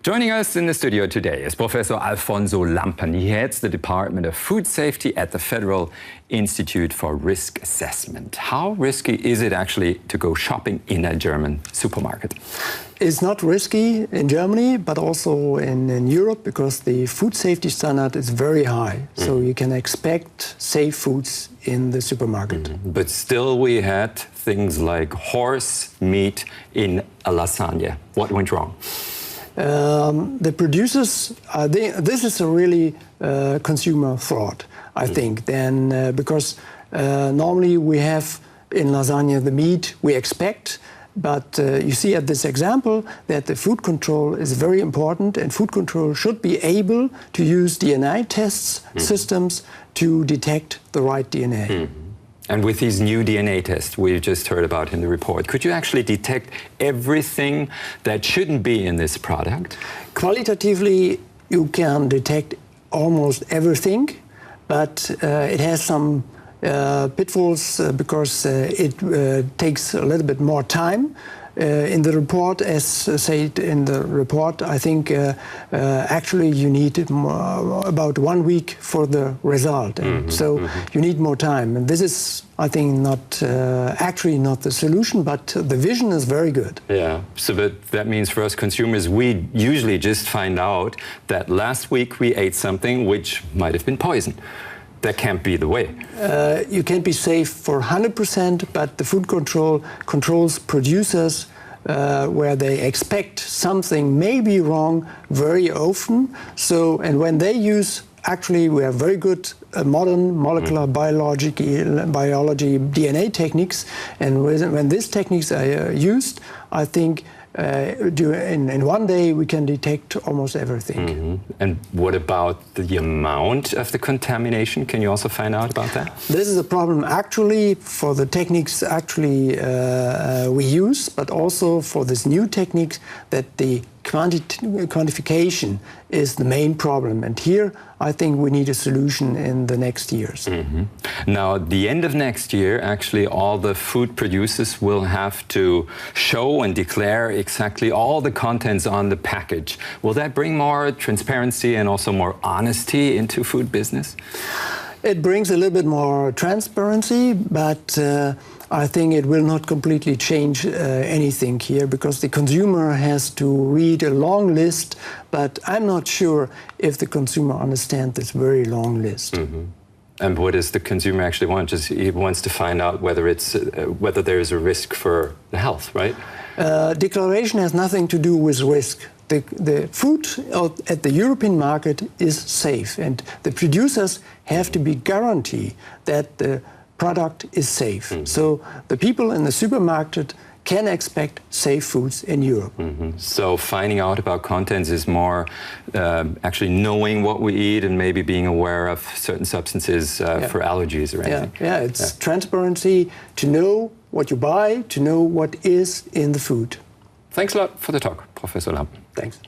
Joining us in the studio today is Professor Alfonso Lampen. He heads the Department of Food Safety at the Federal Institute for Risk Assessment. How risky is it actually to go shopping in a German supermarket? It's not risky in Germany, but also in Europe, because the food safety standard is very high. So you can expect safe foods in the supermarket. But still we had things like horse meat in a lasagna. What went wrong? The producers, this is a really consumer fraud, I think. Then, because normally we have in lasagna the meat we expect, but you see at this example that the food control is very important, and food control should be able to use DNA tests systems to detect the right DNA. And with these new DNA tests we've just heard about in the report, could you actually detect everything that shouldn't be in this product? Qualitatively, you can detect almost everything, but it has some pitfalls because it takes a little bit more time. In the report, as said in the report, I think actually you need about 1 week for the result. So you need more time. And this is, I think, not actually not the solution, but the vision is very good. Yeah, so but that means for us consumers, we usually just find out that last week we ate something which might have been poison. That can't be the way. You can't be safe for 100%, but the food control controls producers where they expect something may be wrong very often. So, and when they use, actually we have very good modern molecular biology DNA techniques, and when these techniques are used, I think in 1 day we can detect almost everything. And what about the amount of the contamination? Can you also find out about that? This is a problem actually for the techniques we use, but also for this new technique that the quantification is the main problem. And here I think we need a solution in the next years. Now, at the end of next year, actually all the food producers will have to show and declare exactly all the contents on the package. Will that bring more transparency and also more honesty into food business? It brings a little bit more transparency, but I think it will not completely change anything here, because the consumer has to read a long list, but I'm not sure if the consumer understands this very long list. And what does the consumer actually want? Just he wants to find out whether there is a risk for the health, right? Declaration has nothing to do with risk. The food at the European market is safe, and the producers have to be guaranteed that the product is safe. So the people in the supermarket can expect safe foods in Europe. So finding out about contents is more actually knowing what we eat and maybe being aware of certain substances for allergies or anything. It's transparency, to know what you buy, to know what is in the food. Thanks a lot for the talk, Professor Lampen. Thanks.